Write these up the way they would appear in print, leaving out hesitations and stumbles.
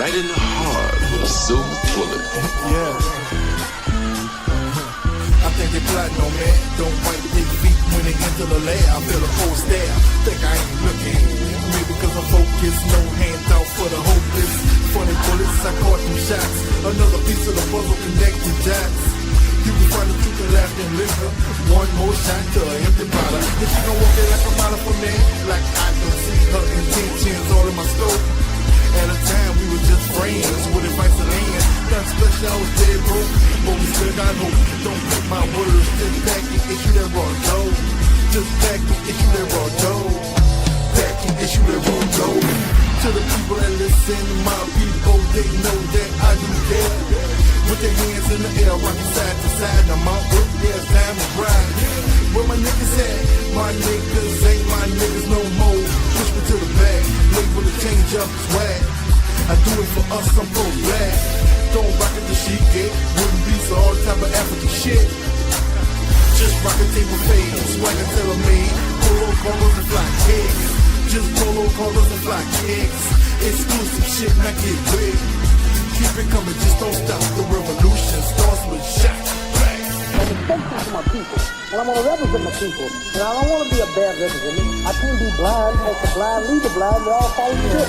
right in the heart of Silver Bullet. Yeah. I think they plotting on me. Don't wipe their feet when they enter the L.A.R. I feel a cold stare. Think I ain't looking. Maybe because I'm focused. No handout for the hopeless. Funny bullets, I caught them shots. Another piece of the puzzle connecting dots. You can find the truth and laughter and liquor. One more shot to an empty bottle. If she gon' walk it like a model for me, like I don't see her intentions all in my scope. At a time we were just friends with advice to land. Not special, I was dead broke, but we still got hope. Don't put my words, just back and issue that raw dough. Just back and issue that raw dough. Back and issue that raw dough. To the people that listen, my people, they know that I do care. With their hands in the air, rocking side to side. I'm out with it's time to ride. Where my niggas at? My niggas ain't my niggas no more. Push me to the back, label the change up swag. I do it for us, I'm pro black. Don't rock it the sheet get. Wouldn't be so all type of African shit. Just rock a table fade, swagger tailor made. Polo collars and fly kicks. Just polo collars and fly kicks. Exclusive shit, not get big. Keep it coming, just don't stop. The revolution starts with shot. I'm respectful to my people, and I want to represent my people, and I don't want to be a bad representative. I can't be blind, make the blind, lead the blind, they all follow you.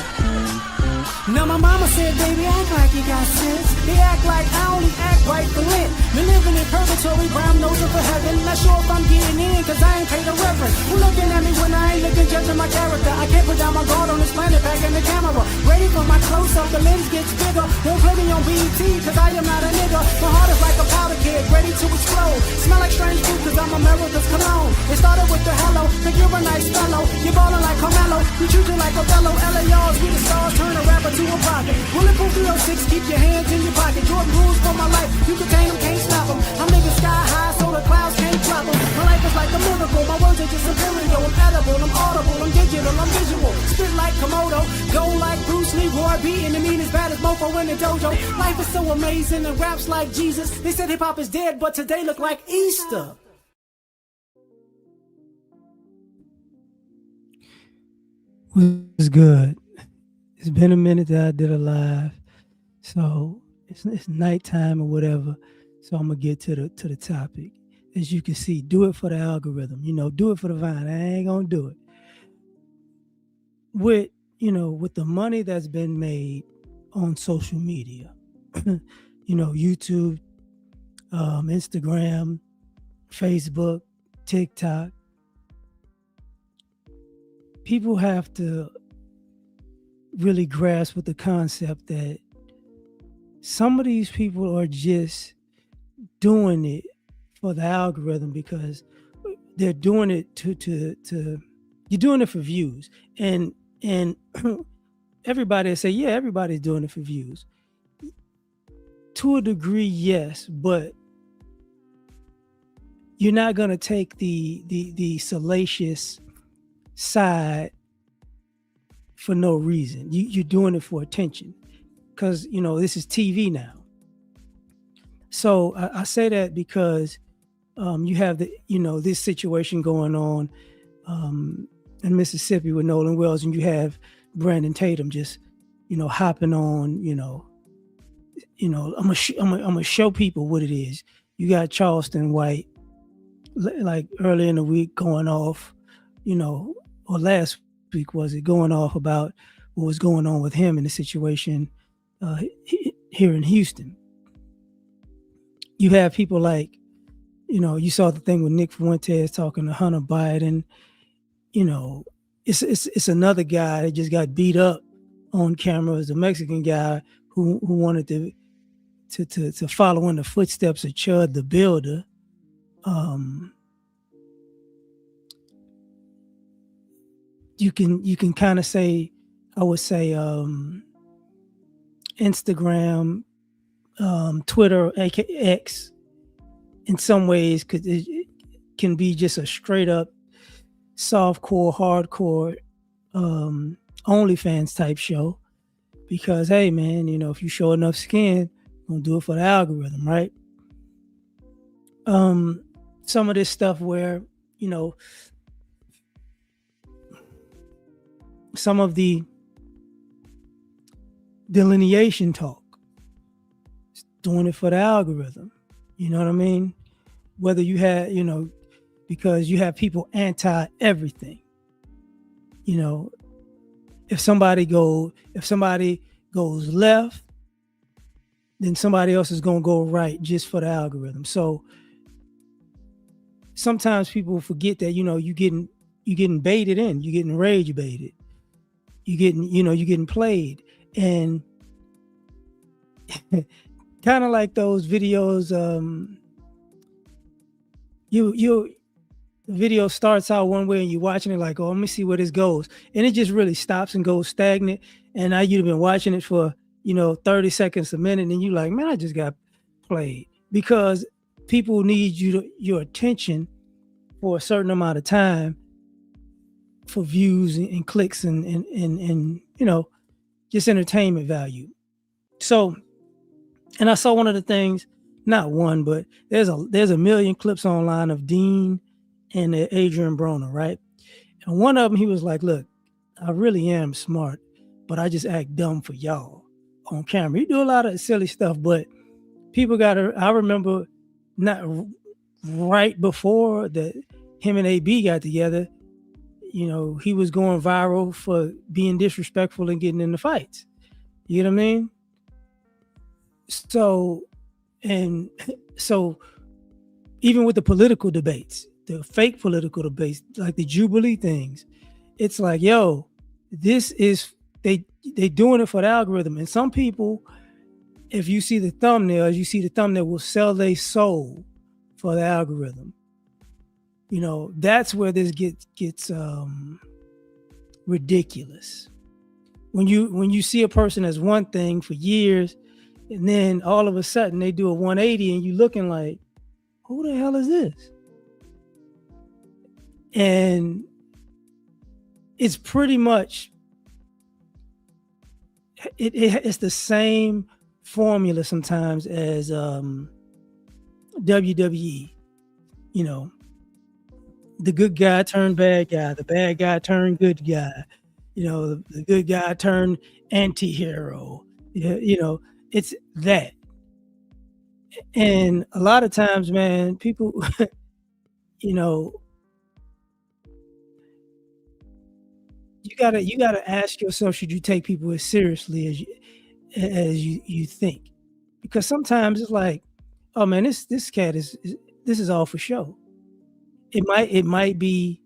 Now my mama said, baby, act like you got sense. They act like I only act right for rent. Been living in purgatory, brown nosing for heaven. Not sure if I'm getting in, cause I ain't paid a reverend. Who looking at me when I ain't looking, judging my character? I can't put down my guard on this planet, packing the camera. Ready for my close-up, the lens gets bigger. Won't play me on BET, cause I am not a nigga. My heart is like a powder keg, ready to explode. Smell like strange food, cause I'm America's cologne. It started with the hello, think you're a nice fellow. You're ballin' like Carmelo, you choosing like Othello. L.A.R. we the stars, turn a rapper to a prophet. Bulletproof 306, keep your hands in your pocket. Jordan rules for my life, you contain them, can't stop them. I'm niggas sky high, so the clouds can't drop them. My life is like a miracle, my words are just imperial. I'm edible, I'm audible, I'm digital, I'm visual. Spit like Komodo, go like Bruce Lee, Roy B. And the mean as bad as Mofo in the dojo. Life is so amazing and raps like Jesus. They said hip-hop is dead, but today look like Easter. Was good. It's been a minute that I did a live, so it's nighttime or whatever. So I'm gonna get to the topic. As you can see, do it for the algorithm. Do it for the vine. I ain't gonna do it. With the money that's been made on social media, YouTube, Instagram, Facebook, TikTok. People have to really grasp with the concept that some of these people are just doing it for the algorithm because they're doing it to you're doing it for views. And everybody will say, yeah, everybody's doing it for views. To a degree, yes, but you're not gonna take the salacious side for no reason. You're doing it for attention because this is TV now. So I say that because you have this situation going on in Mississippi with Nolan Wells, and you have Brandon Tatum just hopping on. I'm gonna show people what it is. You got Charleston White like early in the week going off, or last week was it, going off about what was going on with him in the situation here in Houston. You have people like, you saw the thing with Nick Fuentes talking to Hunter Biden. It's another guy that just got beat up on camera. It's a Mexican guy who wanted to follow in the footsteps of Chud the Builder. You can kind of say, I would say, Instagram, Twitter, aka X, in some ways, because it can be just a straight up softcore, hardcore, OnlyFans type show. Because hey, man, if you show enough skin, you're gonna do it for the algorithm, right? Some of this stuff where some of the delineation talk. It's doing it for the algorithm. You know what I mean? Whether you have, because you have people anti everything. If somebody goes left, then somebody else is gonna go right just for the algorithm. So sometimes people forget that you getting baited in, you getting rage baited, you getting played, and kind of like those videos. The video starts out one way and you're watching it like, oh, let me see where this goes, and it just really stops and goes stagnant. And now you've been watching it for 30 seconds a minute, and you're like, man, I just got played, because people need your attention for a certain amount of time for views and clicks and just entertainment value. So, and I saw one of the things, not one, but there's a million clips online of Dean and Adrian Broner, right? And one of them, he was like, look, I really am smart, but I just act dumb for y'all on camera. He do a lot of silly stuff, but people I remember not right before that him and AB got together, he was going viral for being disrespectful and getting into fights. You know what I mean? So even with the political debates, the fake political debates, like the Jubilee things, it's like, yo, this is they doing it for the algorithm. And some people, if you see the thumbnail will sell their soul for the algorithm. That's where this gets ridiculous. When you see a person as one thing for years, and then all of a sudden they do a 180, and you looking like, who the hell is this? And it's pretty much it's the same formula sometimes as WWE. The good guy turned bad guy, the bad guy turned good guy, the good guy turned anti-hero. It's that. And a lot of times, man, people, you gotta ask yourself, should you take people as seriously as you think? Because sometimes it's like, oh man, this cat this is all for show. It might be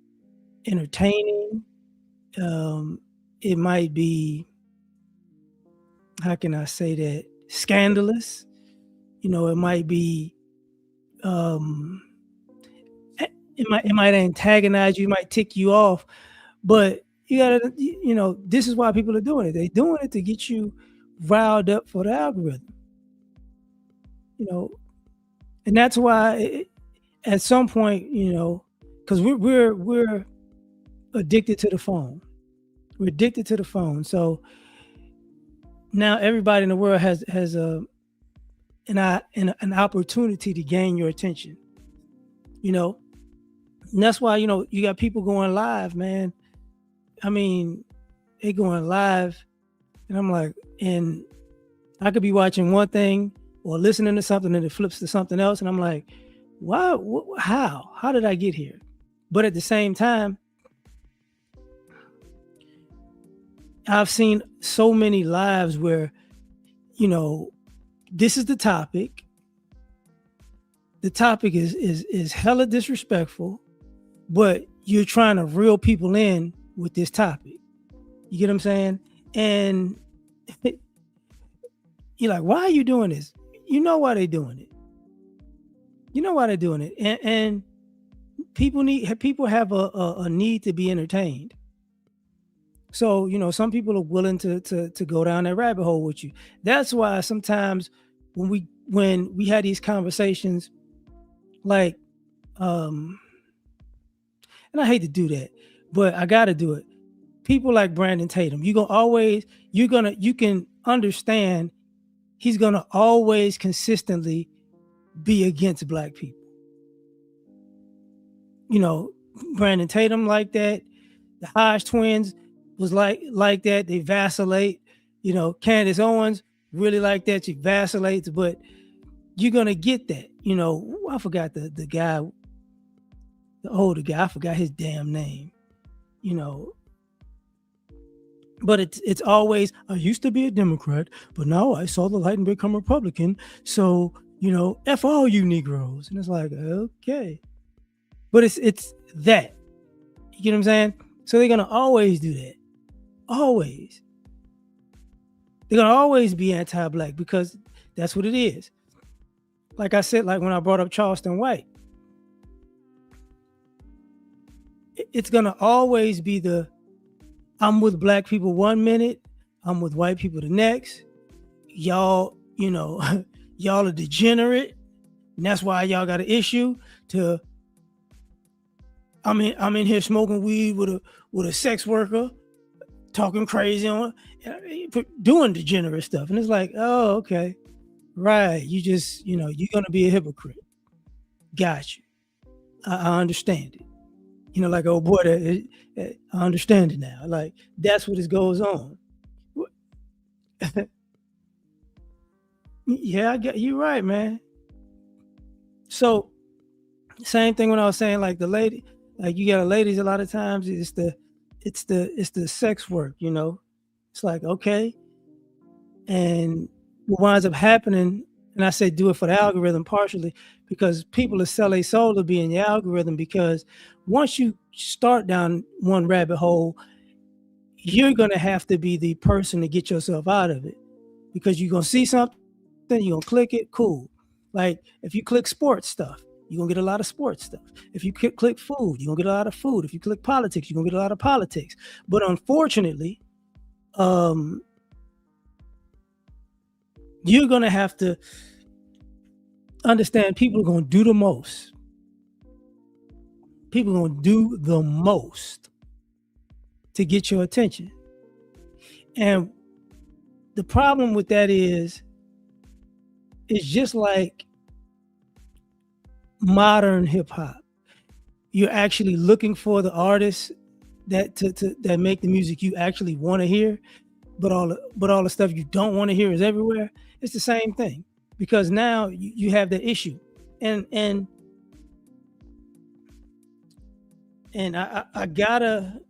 entertaining. It might be, how can I say that, scandalous. It might be, it might antagonize you, it might tick you off, but you gotta, this is why people are doing it. They're doing it to get you riled up for the algorithm. And that's why at some point, because we're addicted to the phone. We're addicted to the phone. So now everybody in the world has an opportunity to gain your attention. And that's why you got people going live, man. I mean, they going live, and I'm like, and I could be watching one thing or listening to something, and it flips to something else, and I'm like, why? How did I get here? But at the same time, I've seen so many lives where, this is the topic. The topic is hella disrespectful, but you're trying to reel people in with this topic. You get what I'm saying? And you're like, why are you doing this? You know why they're doing it. And people have a need to be entertained. So, some people are willing to go down that rabbit hole with you. That's why sometimes when we had these conversations, like, and I hate to do that, but I got to do it. People like Brandon Tatum, you can understand he's going to always consistently be against black people. Brandon Tatum like that. The Hodge twins was like that. They vacillate. You know, Candace Owens really like that. She vacillates, but you're gonna get that. You know, I forgot the guy, the older guy. I forgot his damn name. You know, but it's always, I used to be a Democrat, but now I saw the light and become Republican. So, you know, F all you Negroes. And it's like, okay. But it's that. You get what I'm saying? So they're gonna always do that. Always. They're gonna always be anti-black because that's what it is. Like I said, like when I brought up Charleston White, it's gonna always be the I'm with black people 1 minute, I'm with white people the next. Y'all, you know, y'all are degenerate, and that's why y'all got an issue. To I'm in here smoking weed with a sex worker, talking crazy on, doing degenerate stuff, and it's like, oh, okay, right. You just, you know, you're gonna be a hypocrite. Got you. I understand it. You know, like, oh boy, I understand it now. Like, that's what it goes on. Yeah, I get you right, man. So same thing when I was saying, like the lady, like you got ladies a lot of times, it's the sex work, you know. It's like, okay. And what winds up happening, and I say do it for the algorithm partially, because people will sell a soul to be in the algorithm, because once you start down one rabbit hole, you're gonna have to be the person to get yourself out of it, because you're gonna see something, you're gonna click it, cool. Like if you click sports stuff, you're gonna get a lot of sports stuff. If you click food, you're gonna get a lot of food. If you click politics, you're gonna get a lot of politics. But unfortunately, you're gonna have to understand people are gonna do the most. People are gonna do the most to get your attention. And the problem with that is, it's just like modern hip hop. You're actually looking for the artists that that make the music you actually want to hear, but all the stuff you don't want to hear is everywhere. It's the same thing, because now you have the issue, and I gotta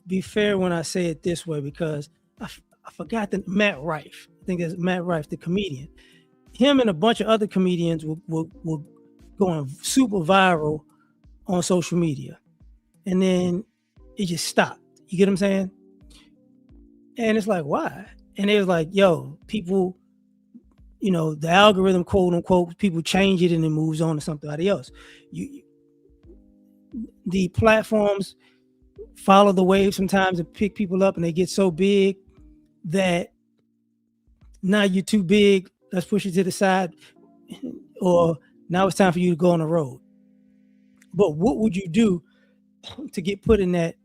be fair when I say it this way, because I forgot that Matt Rife. I think that's Matt Rife, the comedian. Him and a bunch of other comedians were going super viral on social media, and then it just stopped. You get what I'm saying? And it's like, why? And it was like, yo, people, you know, the algorithm, quote unquote, people change it and it moves on to something else. The platforms follow the wave sometimes and pick people up, and they get so big that now you're too big, let's push you to the side, or now it's time for you to go on the road. But what would you do to get put in that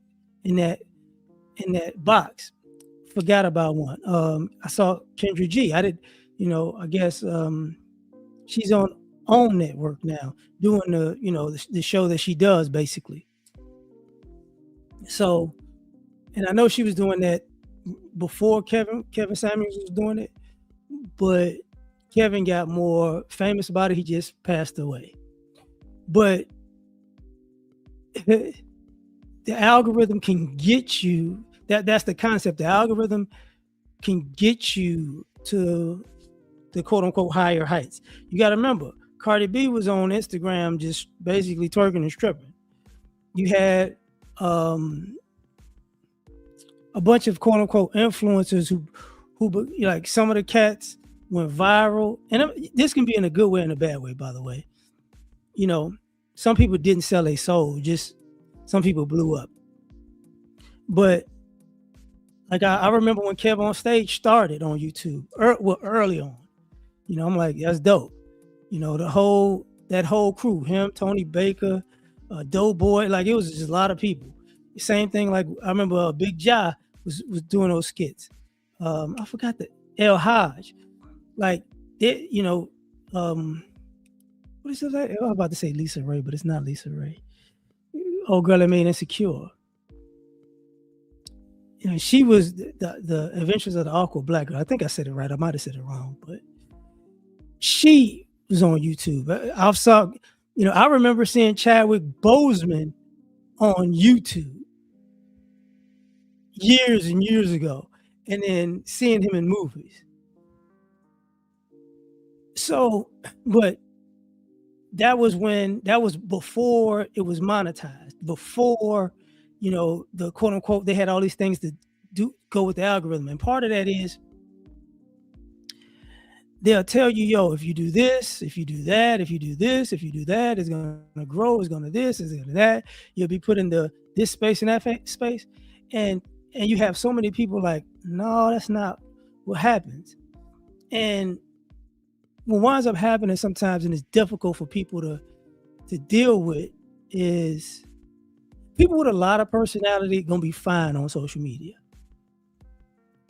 box? Forgot about one. I saw Kendra G. I did, you know, I guess she's on OWN Network now, doing the show that she does basically. So, and I know she was doing that before Kevin Samuels was doing it, but Kevin got more famous about it. He just passed away. But the algorithm can get you. That's the concept. The algorithm can get you to the quote unquote higher heights. You got to remember, Cardi B was on Instagram just basically twerking and stripping. You had a bunch of quote unquote influencers who like, some of the cats went viral, and this can be in a good way and a bad way, by the way. You know, some people didn't sell their soul, just some people blew up. But like I remember when Kev on Stage started on YouTube, early on. You know, I'm like, that's dope. You know, that whole crew, him, Tony Baker, Doughboy, like it was just a lot of people. Same thing, like I remember Big Ja was doing those skits. I forgot the El Haj. Like they, you know, what is it like? I was about to say Lisa Ray, but it's not Lisa Ray. Oh girl, I mean Insecure. you know, she was the Adventures of the Awkward Black Girl. I think I said it right. I might have said it wrong, but she was on YouTube. I saw, you know, I remember seeing Chadwick Boseman on YouTube years and years ago, and then seeing him in movies. So, but that was before it was monetized, before, you know, the quote unquote, they had all these things to go with the algorithm. And part of that is they'll tell you, yo, if you do this, if you do that, if you do this, if you do that, it's going to grow, it's going to this, it's going to that. You'll be put in this space and that space. And you have so many people like, no, that's not what happens. And what winds up happening sometimes, and it's difficult for people to deal with, is people with a lot of personality gonna be fine on social media.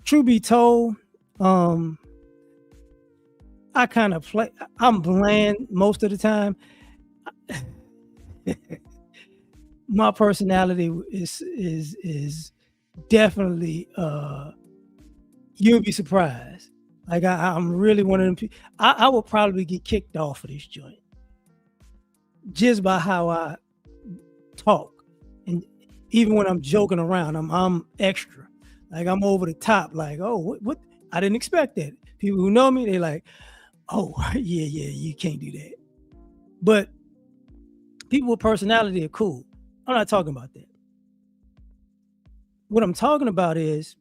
Truth be told, I kind of I'm bland most of the time. My personality is definitely you'll be surprised. Like I'm really one of them people. I will probably get kicked off of this joint just by how I talk, and even when I'm joking around, I'm extra. Like I'm over the top. Like, oh, what? I didn't expect that. People who know me, they like, oh yeah, you can't do that. But people with personality are cool. I'm not talking about that. What I'm talking about is,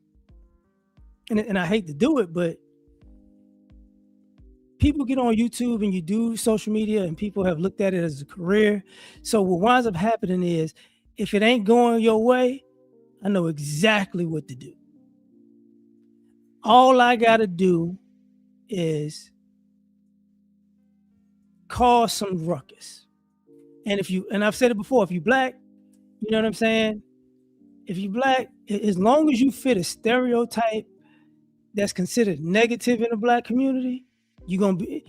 and I hate to do it, but people get on YouTube and you do social media and people have looked at it as a career. So what winds up happening is, if it ain't going your way, I know exactly what to do. All I got to do is cause some ruckus. And I've said it before, if you black, you know what I'm saying? If you black, as long as you fit a stereotype that's considered negative in the black community, you're gonna be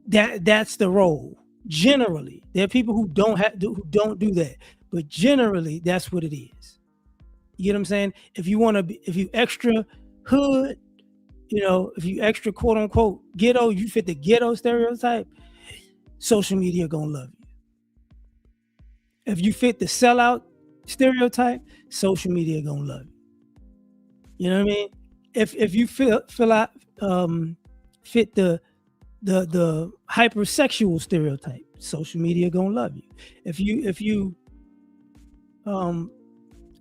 that's the role. Generally, there are people who don't do that, but generally that's what it is. You get what I'm saying? If you extra hood, you know, if you extra quote unquote ghetto, you fit the ghetto stereotype, social media gonna love you. If you fit the sellout stereotype, social media gonna love you. You know what I mean? If you fit the hypersexual stereotype, social media gonna love you. If you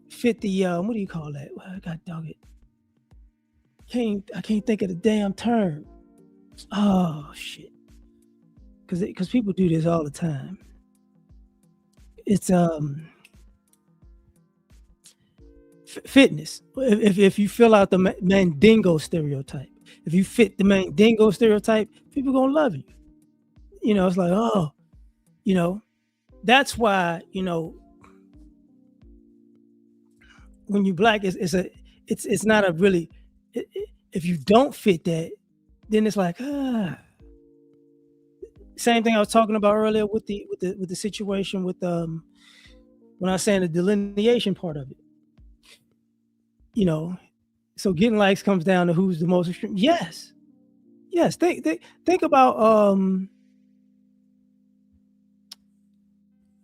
fit the what do you call that? Well, God dog it. I can't think of the damn term. Oh shit. Because people do this all the time. It's fitness. If you fill out the Mandingo stereotype, if you fit the Mandingo stereotype, people gonna love you. You know, it's like, oh, you know, that's why, you know, when you black, it's not a really. If you don't fit that, then it's like, Same thing I was talking about earlier with the situation with when I was saying the delineation part of it. You know, so getting likes comes down to who's the most extreme. Yes. Think about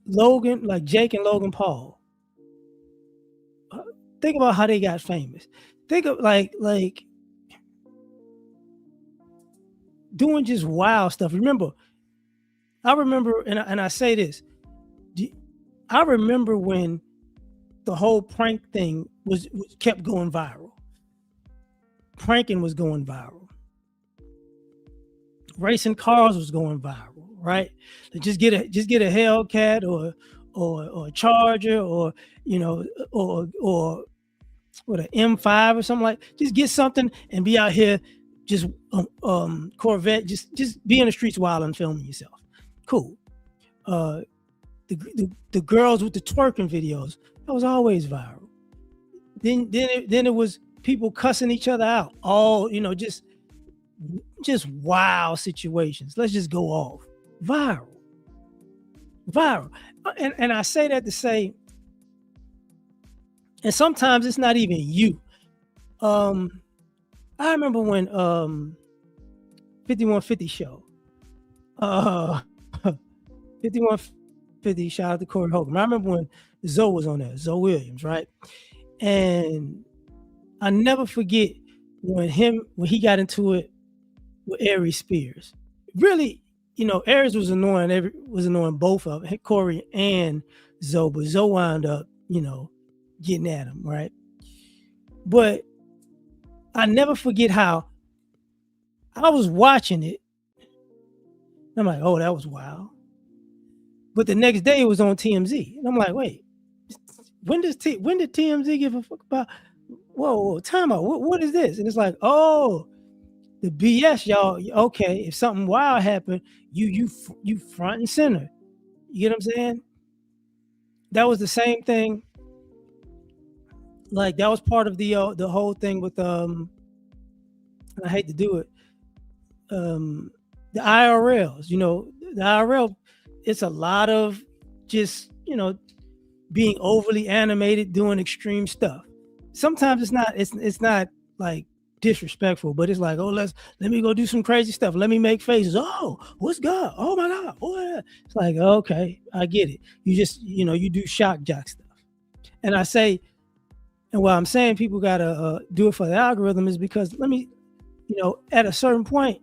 Logan, like Jake and Logan Paul. Think about how they got famous. Think of like doing just wild stuff. I remember, and I say this, I remember when the whole prank thing was kept going viral. Pranking was going viral. Racing cars was going viral, right? Just get a Hellcat or a Charger or, you know, or what, an M5 or something like. Just get something and be out here, just Corvette, just be in the streets wild and filming yourself. Cool. The girls with the twerking videos, that was always viral. Then it was people cussing each other out. All, you know, just wild situations. Let's just go off. Viral. And I say that to say, And sometimes it's not even you. Um, I remember when 5150 show. Uh 5150, shout out to Corey Holcomb. I remember when Zoe was on there, Zoe Williams, right? And I never forget when he got into it with Aries Spears. Really, Aries was annoying both of them, Corey and Zoe, but Zoe wound up, getting at him, right? But I never forget how I was watching it. I'm like, oh, that was wild. But the next day it was on TMZ. And I'm like, wait, when did TMZ give a fuck about? Whoa, time out. What is this? And it's like, oh, the BS, y'all. Okay, if something wild happened, you front and center. You get what I'm saying? That was the same thing. Like that was part of the whole thing with and I hate to do it. The IRLs, the IRL, it's a lot of just being overly animated, doing extreme stuff. Sometimes it's not like disrespectful, but it's like, oh, let me go do some crazy stuff. Let me make faces. Oh, what's God? Oh my God. Oh, it's like, okay, I get it. You just, you do shock jock stuff. And I say, and what I'm saying people gotta do it for the algorithm is because at a certain point,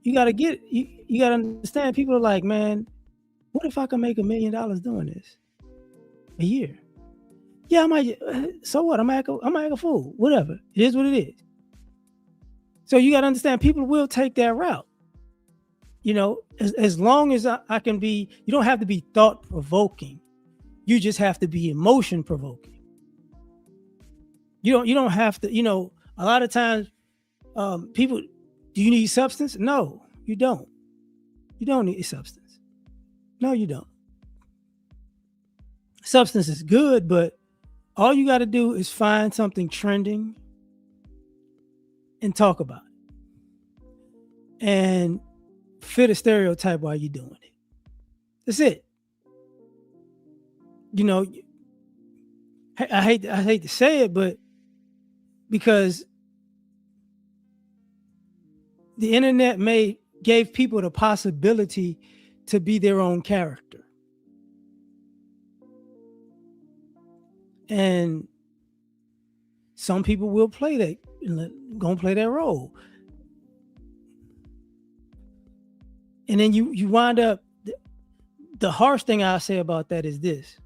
you gotta you gotta understand people are like, man, what if I can make $1 million doing this a year? Yeah, I might. So what? I'm act a fool. Whatever. It is what it is. So you got to understand, people will take that route. As long as I can be, you don't have to be thought provoking. You just have to be emotion provoking. You don't have to. A lot of times, people, do you need substance? No, you don't. You don't need substance. No, you don't. Substance is good, but all you got to do is find something trending and talk about it. And fit a stereotype while you're doing it. That's it. I hate to say it, but because the internet gave people the possibility to be their own character. And some people will play that, gonna play that role. And then you wind up, the harsh thing I say about that is this.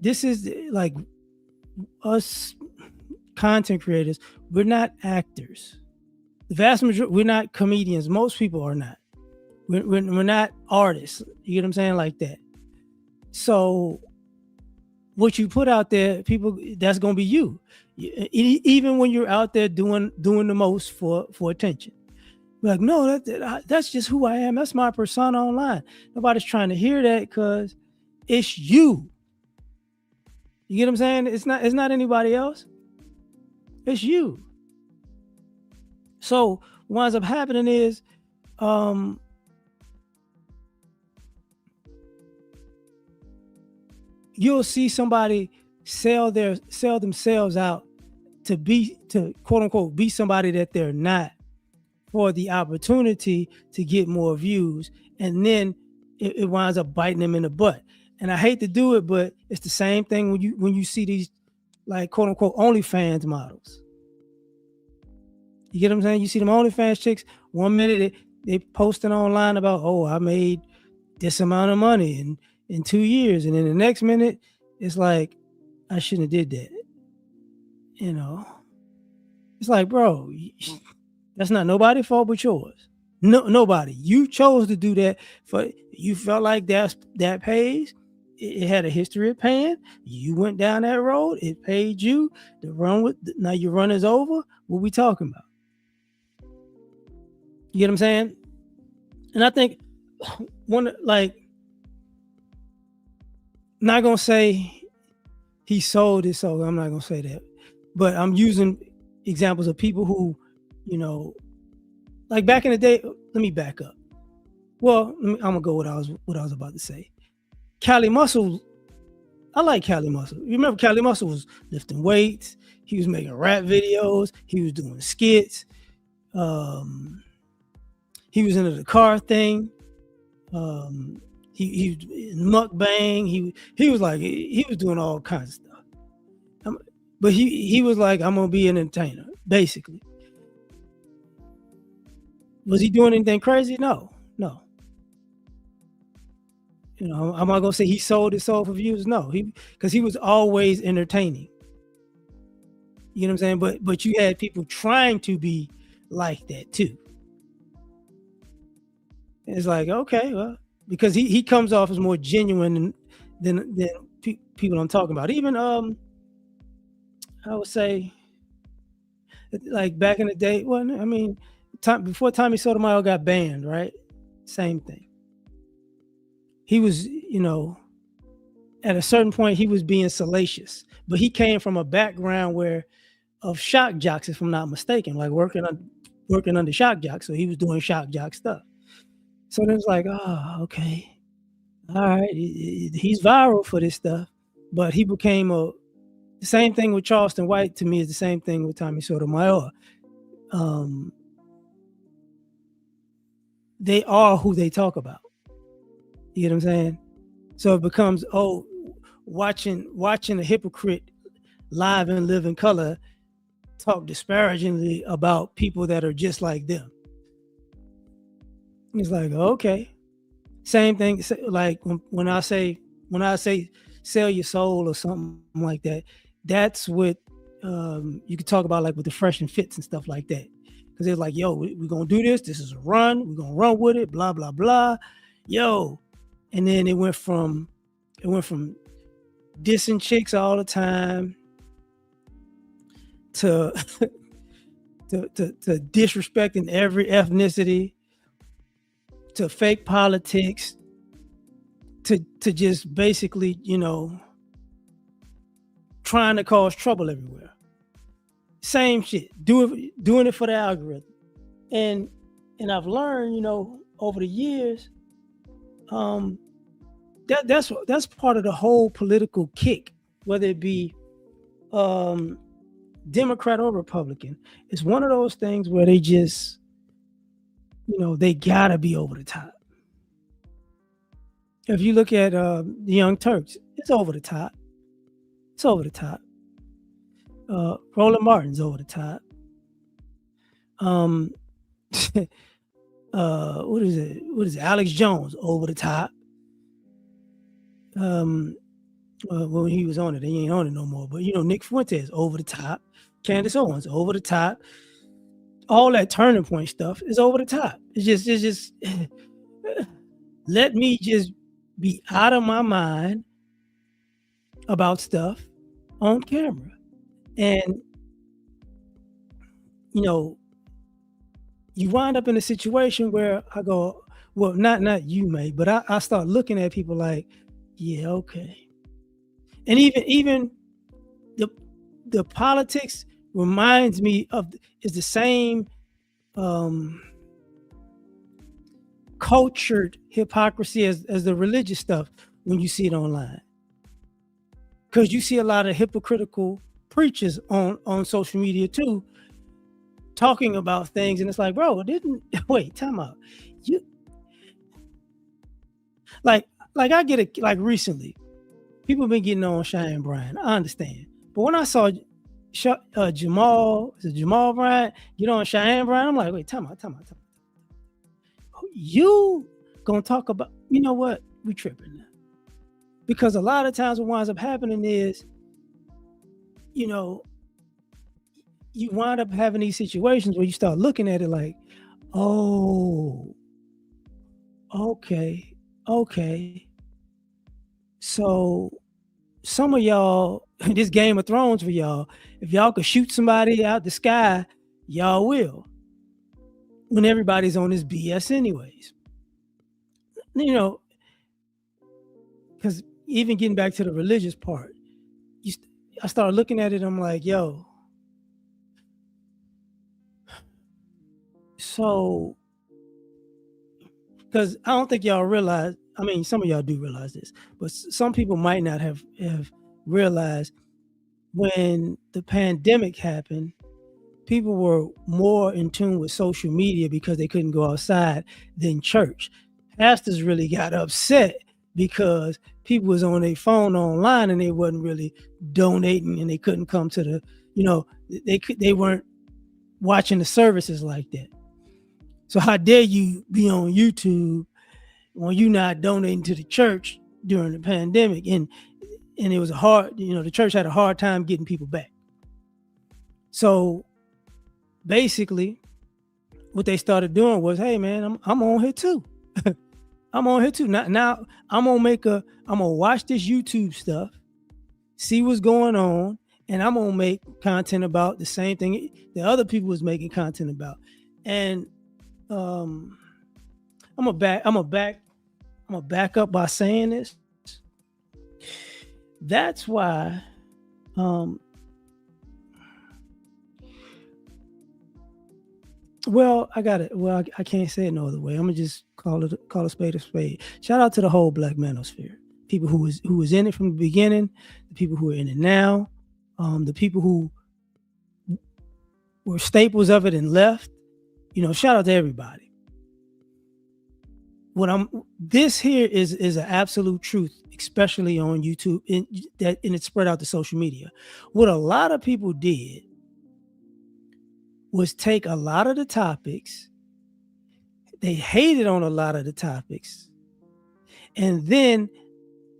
This is like us content creators, we're not actors. The vast majority, we're not comedians. Most people are not. We're not artists. You get what I'm saying? Like that. So what you put out there, people, that's going to be you. Even when you're out there doing the most for attention. We're like, no, that's just who I am. That's my persona online. Nobody's trying to hear that because it's you. You get what I'm saying? It's not anybody else. It's you. So what ends up happening is you'll see somebody sell themselves out to quote unquote be somebody that they're not, for the opportunity to get more views, and then it winds up biting them in the butt. And I hate to do it, but it's the same thing when you see these like quote unquote OnlyFans models. You get what I'm saying? You see them OnlyFans chicks, 1 minute they posting online about, oh, I made this amount of money in 2 years, and then the next minute it's like, I shouldn't have did that. It's like, bro, that's not nobody's fault but yours. No, nobody. You chose to do that. You felt like that pays. It had a history of paying. You went down that road. It paid you to run with. Now your run is over. What we talking about? You get what I'm saying? And I think not gonna say he sold his soul. I'm not gonna say that, but I'm using examples of people who, like back in the day. Let me back up. Well, I'm gonna go what I was about to say. Cali Muscle I like Cali Muscle. You remember Cali Muscle was lifting weights. He was making rap videos. He was doing skits. Um, he was into the car thing. Um, he was in mukbang. He was like he was doing all kinds of stuff. But he was like, I'm gonna be an entertainer, basically. Was he doing anything crazy? No, no. You know, am I gonna say he sold his soul for views? No, because he was always entertaining. You know what I'm saying? But you had people trying to be like that too. And it's like, okay, well, because he comes off as more genuine than people I'm talking about. Even I would say, like back in the day. Well, I mean, before Tommy Sotomayor got banned, right? Same thing. He was, at a certain point he was being salacious, but he came from a background of shock jocks, if I'm not mistaken, like working under shock jocks. So he was doing shock jock stuff. So then it's like, oh, okay, all right, he's viral for this stuff, but he became the same thing with Charleston White. To me, is the same thing with Tommy Sotomayor. They are who they talk about. You know what I'm saying? So it becomes, watching a hypocrite live and live in color talk disparagingly about people that are just like them. It's like, okay, same thing. Like when I say sell your soul or something like that, that's what you could talk about, like with the Fresh and Fits and stuff like that. Because they're like, yo, we're gonna do this. This is a run. We're gonna run with it. Blah blah blah. Yo, and then it went from dissing chicks all the time to to disrespecting every ethnicity, to fake politics, to just basically, trying to cause trouble everywhere. Same shit. Doing it for the algorithm. And I've learned, over the years, that's part of the whole political kick, whether it be Democrat or Republican. It's one of those things where they just, they gotta be over the top. If you look at the Young Turks, it's over the top. It's over the top. Roland Martin's over the top. What is it? Alex Jones over the top. When he was on it, he ain't on it no more. But Nick Fuentes over the top. Candace Owens over the top. All that turning point stuff is over the top. It's just let me just be out of my mind about stuff on camera. And you wind up in a situation where I go, well, not you, mate, but I start looking at people like, yeah, okay. And even the politics reminds me of, is the same cultured hypocrisy as the religious stuff when you see it online. Because you see a lot of hypocritical preachers on social media too, talking about things, and it's like, bro, wait, time out. You like I get it. Like recently, people have been getting on Cheyenne Bryan. I understand, but when I saw Jamal Bryant get on Cheyenne Bryan, I'm like, wait, time out. You gonna talk about? You know what? We tripping now. Because a lot of times what winds up happening is, you wind up having these situations where you start looking at it like, oh, okay. So some of y'all, this Game of Thrones for y'all, if y'all could shoot somebody out the sky, y'all will. When everybody's on this BS anyways. Because even getting back to the religious part, I started looking at it, I'm like, yo, so, because I don't think y'all realize, I mean, some of y'all do realize this, but some people might not have realized when the pandemic happened, people were more in tune with social media because they couldn't go outside than church. Pastors really got upset because people was on their phone online and they wasn't really donating, and they couldn't come to the, they weren't watching the services like that. So how dare you be on YouTube when you not donating to the church during the pandemic? And it was hard, the church had a hard time getting people back. So basically what they started doing was, hey man, I'm on here too. I'm on here too. Now I'm gonna watch this YouTube stuff, see what's going on, and I'm gonna make content about the same thing that other people was making content about. And I'm gonna back up by saying this. That's why I can't say it no other way. I'm gonna just call a spade a spade. Shout out to the whole Black manosphere. People who was in it from the beginning, the people who are in it now, the people who were staples of it and left. Shout out to everybody. This here is an absolute truth, especially on YouTube, and it's spread out to social media. What a lot of people did was take a lot of the topics, they hated on a lot of the topics, and then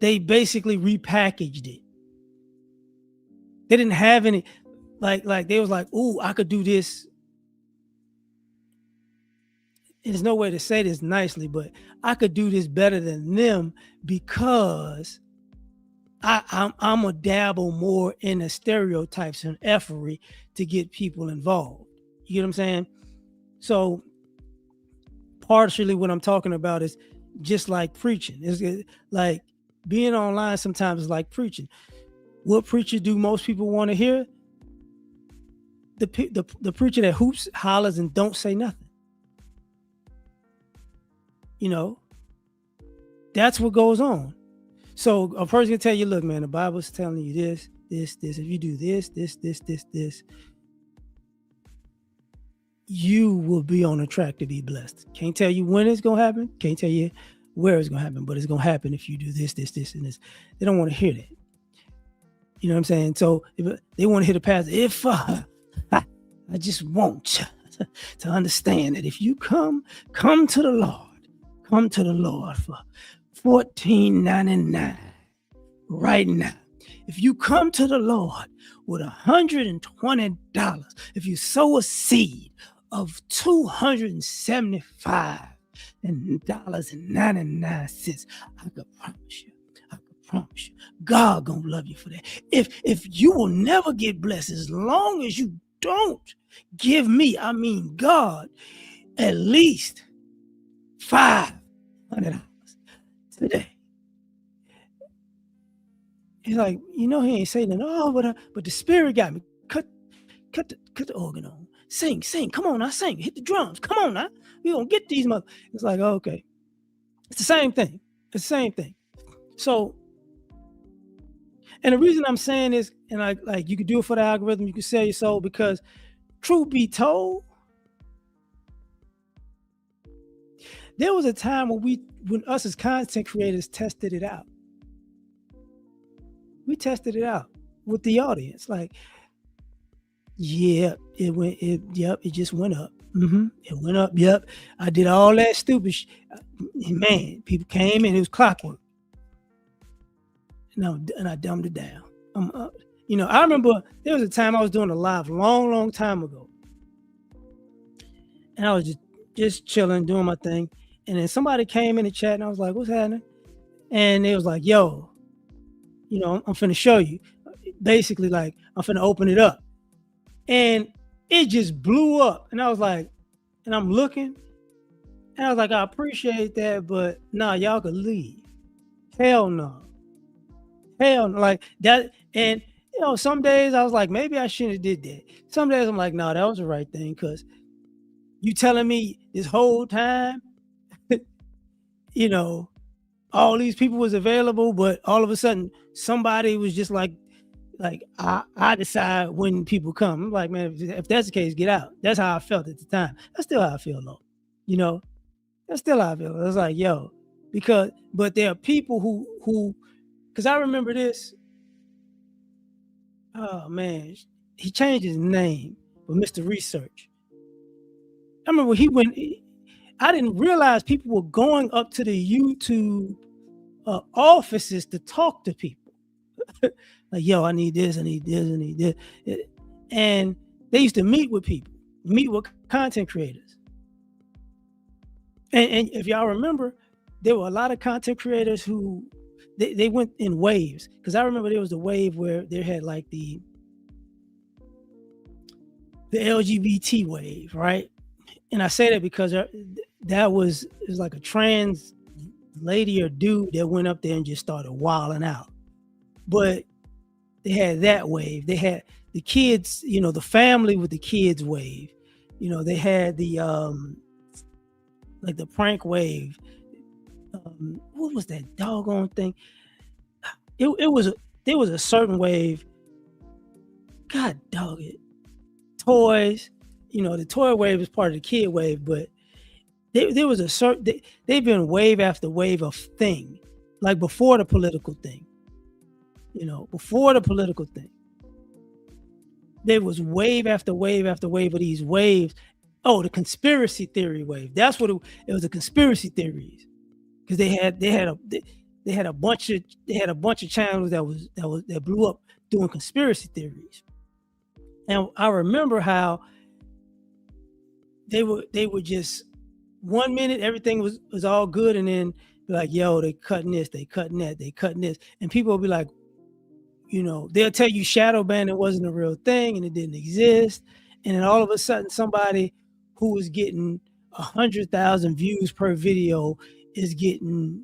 they basically repackaged it. They didn't have any, like they was like, ooh, I could do this. And there's no way to say this nicely, but I could do this better than them because I'm a dabble more in the stereotypes and effery to get people involved. You get what I'm saying? So partially what I'm talking about is just like preaching. It's like being online sometimes is like preaching. What preacher do most people want to hear? The preacher that hoops, hollers, and don't say nothing. That's what goes on. So a person can tell you, look, man, the Bible's telling you this. If you do this, you will be on a track to be blessed. Can't tell you when it's gonna happen. Can't tell you where it's gonna happen, but it's gonna happen if you do this, and this. They don't want to hear that. You know what I'm saying? So if they want to hear the pastor, if I just want you to understand that if you come to the Lord for $14.99 right now. If you come to the Lord with $120, if you sow a seed of $275.99, I could promise you, God gonna love you for that. If you will never get blessed as long as you don't give me, I mean God, at least $500 today. He's like, he ain't saying that. Oh, but the Spirit got me. Cut the organ on. Sing. Come on now, sing. Hit the drums. Come on now. We gonna get these mother. It's like, okay. It's the same thing. So, and the reason I'm saying this, and like you could do it for the algorithm, you can sell your soul, because truth be told, there was a time when us as content creators tested it out. We tested it out with the audience. Like, yeah, it just went up. It went up. Yep. I did all that stupid man, people came in, it was clockwork. And I dumbed it down. I remember there was a time I was doing a live long time ago. And I was just chilling, doing my thing. And then somebody came in the chat and I was like, what's happening? And it was like, yo, I'm finna show you. Basically, like, I'm finna open it up. And it just blew up. And I was like, and I'm looking, and I was like, I appreciate that, but nah, y'all could leave. Hell no. Like that. And, some days I was like, maybe I shouldn't have did that. Some days I'm like, no, that was the right thing, because you telling me this whole time, all these people was available, but all of a sudden somebody was just like I decide when people come. I'm like, man, if that's the case, get out. That's how I felt at the time. That's still how I feel though. You know, that's still how I feel. It's like, yo, but there are people who because I remember this. Oh man, he changed his name, but Mr. Research. I remember he went. I didn't realize people were going up to the YouTube offices to talk to people. Like, yo, I need this, I need this, I need this. And they used to meet with people, meet with content creators. And if y'all remember, there were a lot of content creators who they went in waves. Because I remember there was a wave where they had like the LGBT wave, right? And I say that because that was like a trans lady or dude that went up there and just started wilding out. But they had that wave. They had the kids, the family with the kids wave. They had the like the prank wave. What was that doggone thing? There was a certain wave. God dog it. Toys, the toy wave is part of the kid wave, but there was a certain they've been wave after wave of thing, like before the political thing. Before the political thing, there was wave after wave after wave of these waves. Oh, the conspiracy theory wave. That's what it was. The conspiracy theories, because they had a bunch of channels that blew up doing conspiracy theories. And I remember how they were just 1 minute everything was all good, and then be like, yo, they cutting this, they cutting that, they cutting this, and people will be like, they'll tell you shadow banning wasn't a real thing and it didn't exist, and then all of a sudden somebody who was getting 100,000 views per video is getting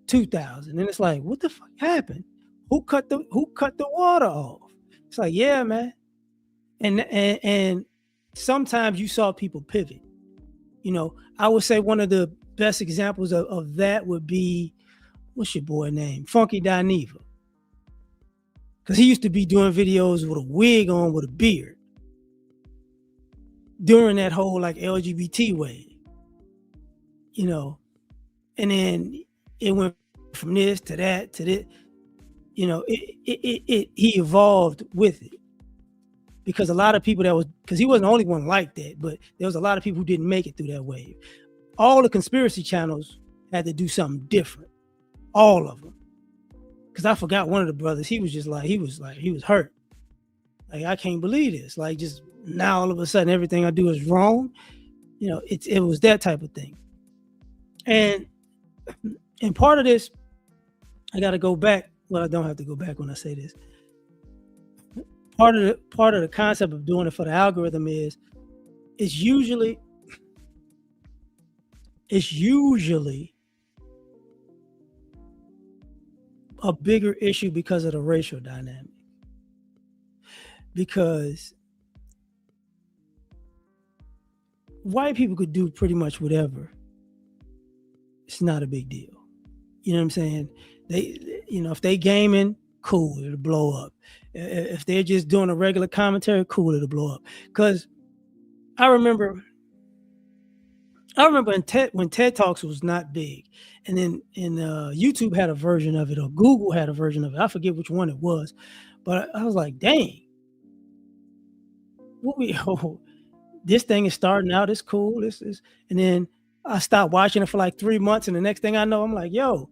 2,000, and it's like, what the fuck happened? Who cut the water off? It's like, yeah, man. And sometimes you saw people pivot. I would say one of the best examples of that would be, what's your boy name? Funky Dineva. Because he used to be doing videos with a wig on with a beard during that whole like LGBT wave, and then it went from this to that to this, he evolved with it, because a lot of people because he wasn't the only one like that, but there was a lot of people who didn't make it through that wave. All the conspiracy channels had to do something different, all of them. Because I forgot one of the brothers, he was hurt. Like, I can't believe this. Like, just now all of a sudden everything I do is wrong. It was that type of thing. And part of this, I got to go back. Well, I don't have to go back when I say this. Part of the concept of doing it for the algorithm is it's usually a bigger issue because of the racial dynamic. Because white people could do pretty much whatever. It's not a big deal. You know what I'm saying? If they gaming, cool, it'll blow up. If they're just doing a regular commentary, cool, it'll blow up. Because I remember when TED Talks was not big, and then YouTube had a version of it, or Google had a version of it. I forget which one it was, but I was like, dang, this thing is starting out. It's cool. And then I stopped watching it for like 3 months, and the next thing I know, I'm like, yo,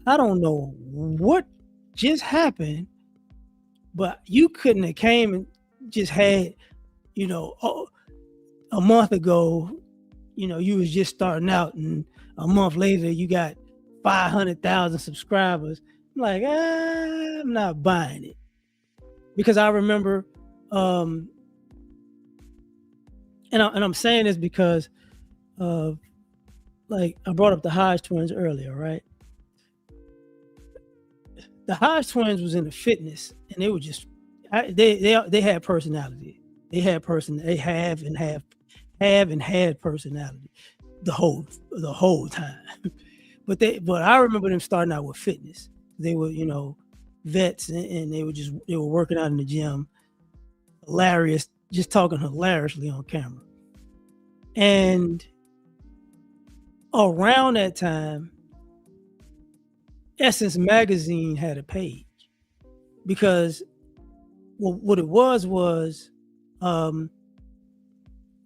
I don't know what just happened, but you couldn't have came and just had, a month ago, you was just starting out, and a month later you got 500,000 subscribers. I'm like, I'm not buying it, because I remember, and I'm saying this because like I brought up the Hodge twins earlier, right? The Hodge twins was into fitness, and they were just they had personality. They have and had personality the whole time. But I remember them starting out with fitness. They were, vets, and they were working out in the gym, hilarious, just talking hilariously on camera. And around that time, Essence Magazine had a page, because what it was it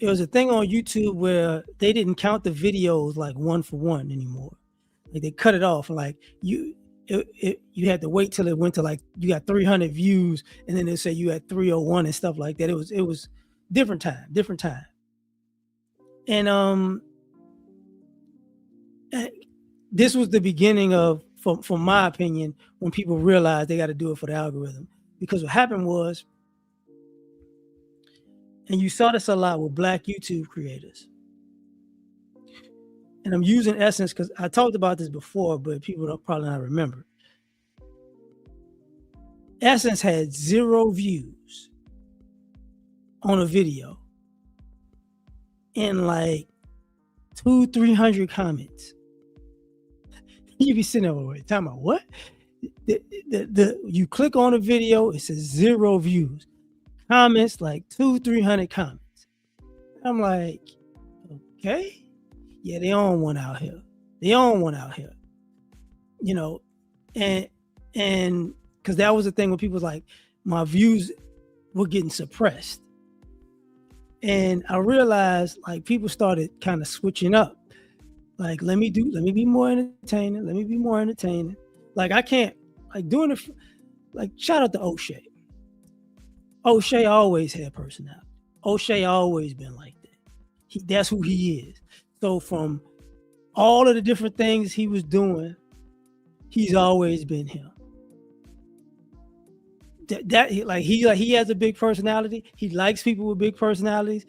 was a thing on YouTube where they didn't count the videos like one for one anymore. Like they cut it off, like you had to wait till it went to like you got 300 views, and then they say you had 301 and stuff like that. It was different time. And this was the beginning of, from my opinion, when people realized they got to do it for the algorithm. Because what happened was, and you saw this a lot with Black YouTube creators, and I'm using Essence because I talked about this before, but people don't probably not remember. Essence had 0 views on a video and like 200-300 comments. You be sitting there talking about what? You click on a video, it says 0 views. Comments like 200-300 comments. I'm like, okay. Yeah, they own one out here. And because that was the thing when people was like, my views were getting suppressed. And I realized like people started kind of switching up. Like, let me be more entertaining. Like I can't, like doing it, like shout out to O'Shea. O'Shea always had personality. O'Shea always been like that. That's who he is. So from all of the different things he was doing, he's always been him. He has a big personality. He likes people with big personalities.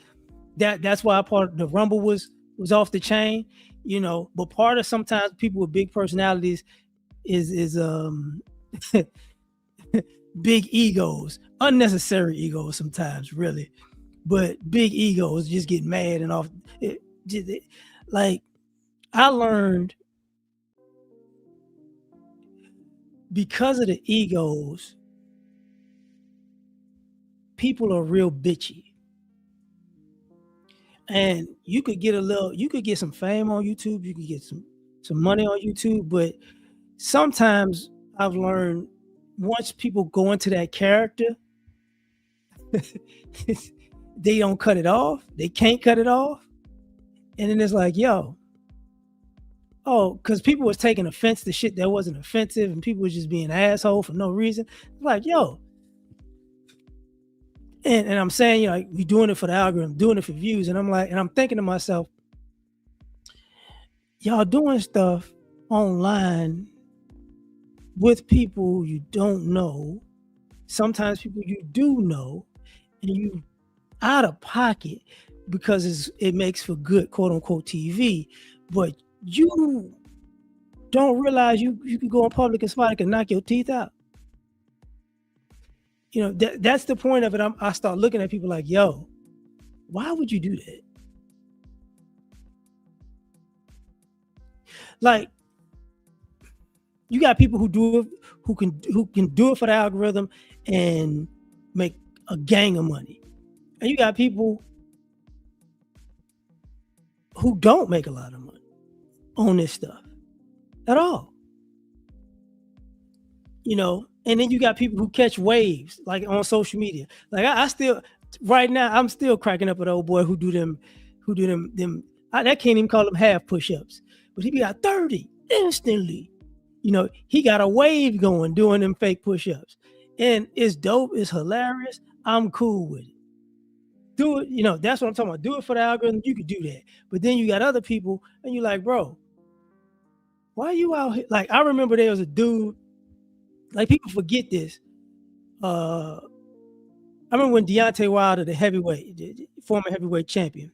That's why part of the Rumble was off the chain, But part of sometimes people with big personalities is big egos, unnecessary egos sometimes, really, but big egos just get mad and off. Like I learned, because of the egos, people are real bitchy. And you could get some fame on YouTube, you could get some money on YouTube, but sometimes I've learned, once people go into that character, they don't cut it off. They can't cut it off. And then it's like, because people was taking offense to shit that wasn't offensive, and people was just being asshole for no reason. Like, and I'm saying, like, you're doing it for the algorithm, doing it for views. And I'm thinking to myself, y'all doing stuff online with people you don't know, sometimes people you do know, and you out of pocket because it makes for good quote unquote TV, but you don't realize you can go in public and somebody can knock your teeth out. That's the point of it. I start looking at people like, why would you do that? Like, you got people who do it, who can do it for the algorithm and make a gang of money, and you got people who don't make a lot of money on this stuff at all. And then you got people who catch waves, like on social media. Like I still, right now, I'm still cracking up at old boy who do them. I can't even call them half push-ups, but he got 30 instantly. He got a wave going doing them fake push-ups, and it's dope. It's hilarious. I'm cool with it. Do it. That's what I'm talking about. Do it for the algorithm. You could do that, but then you got other people, and you're like, bro, why are you out here? Like, I remember there was a dude. Like, people forget this. I remember when Deontay Wilder, the former heavyweight champion,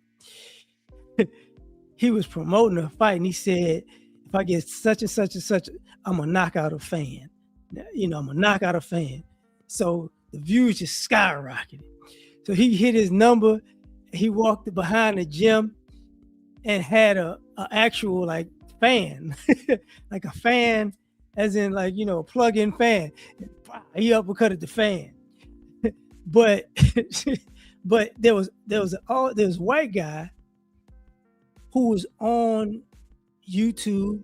he was promoting a fight, and he said, if I get such and such and such, I'm gonna knock out a fan. I'm gonna knock out a fan. So the views just skyrocketed. So he hit his number. He walked behind the gym and had a actual like fan, like a fan, as in like, you know, a plug-in fan. He uppercutted the fan. But but there was a white guy who was on YouTube,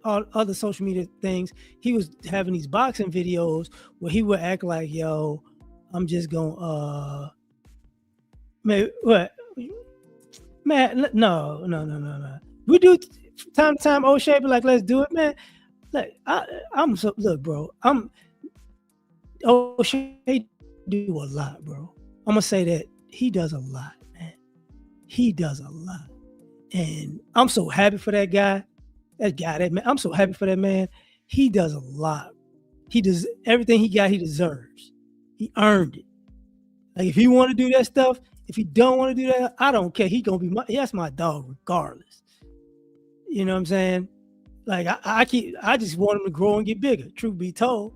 all other social media things. He was having these boxing videos where he would act like, yo, I'm just gonna man, what? Man, no. We do time to time O'Shea, but like, let's do it, man. Like, I'm so look, bro. O'Shea do a lot, bro. I'm gonna say that he does a lot, man. He does a lot, and I'm so happy for that guy. That man. I'm so happy for that man. He does a lot. He does everything he got. He deserves. He earned it. Like if he want to do that stuff, if he don't want to do that, I don't care. He gonna be that's my dog regardless. You know what I'm saying? Like I just want him to grow and get bigger. Truth be told.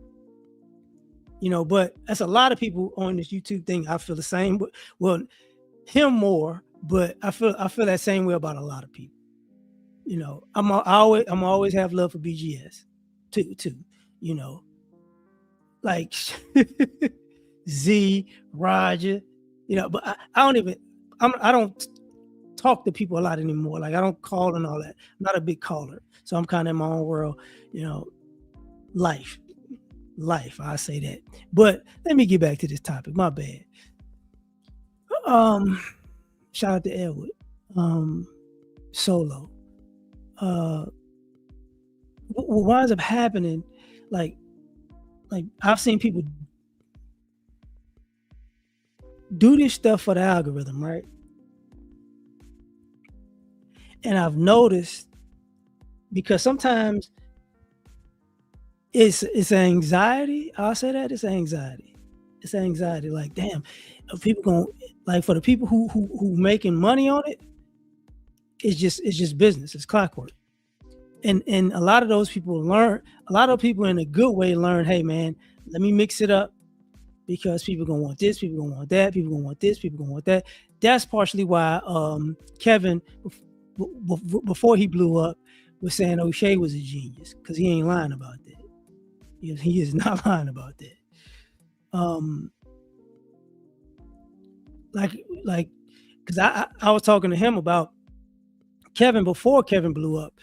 You know, but that's a lot of people on this YouTube thing. I feel the same. Well, him more, but I feel that same way about a lot of people. You know, I'm always have love for BGS too. You know, like Z, Roger. You know, but I don't talk to people a lot anymore. Like I don't call and all that. I'm not a big caller, so I'm kind of in my own world. You know, life. I say that. But let me get back to this topic. My bad. Shout out to Edward. Solo. What winds up happening, like I've seen people do this stuff for the algorithm, right? And I've noticed, because sometimes it's anxiety. I'll say that it's anxiety. It's anxiety. Like, damn, people going like for the people who making money on it, it's just business. It's clockwork. And a lot of those people learn. A lot of people in a good way learn. Hey, man, let me mix it up because people gonna want this, people gonna want that, people gonna want this, people gonna want that. That's partially why Kevin, before he blew up, was saying O'Shea was a genius because he ain't lying about that. He is not lying about that. Like, because I was talking to him about Kevin before Kevin blew up.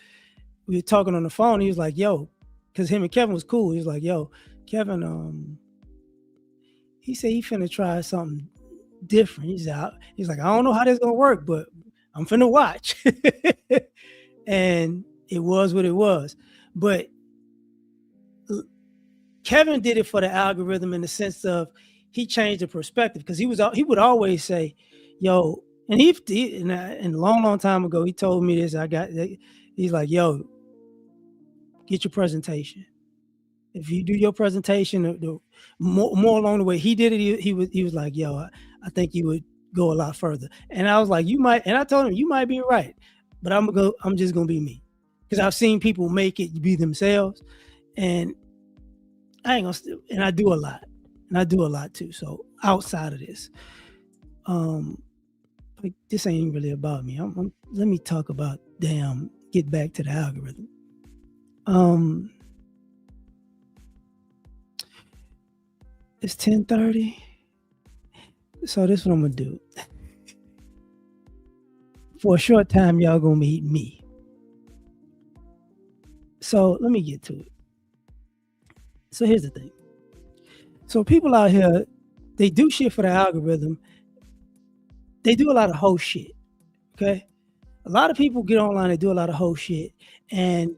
We were talking on the phone. He was like, "Yo," because him and Kevin was cool. He was like, "Yo, Kevin, he said he finna try something different." He's like, "I don't know how this gonna work, but I'm finna watch." And it was what it was. But Kevin did it for the algorithm in the sense of he changed the perspective, because he would always say, "Yo," and and a long time ago he told me this. He's like, "Yo, get your presentation. If you do your presentation, the more along the way he did it, he was like, yo, I think you would go a lot further." And I was like, you might, and I told him, you might be right, but I'm just gonna be me, because I've seen people make it be themselves, and I ain't gonna and I do a lot too. So outside of this, like this ain't really about me. Let me talk about get back to the algorithm. It's 10:30. So this is what I'm gonna do. For a short time, y'all gonna meet me. So let me get to it. So here's the thing. So people out here, they do shit for the algorithm. They do a lot of hoe shit. Okay. A lot of people get online and do a lot of hoe shit. And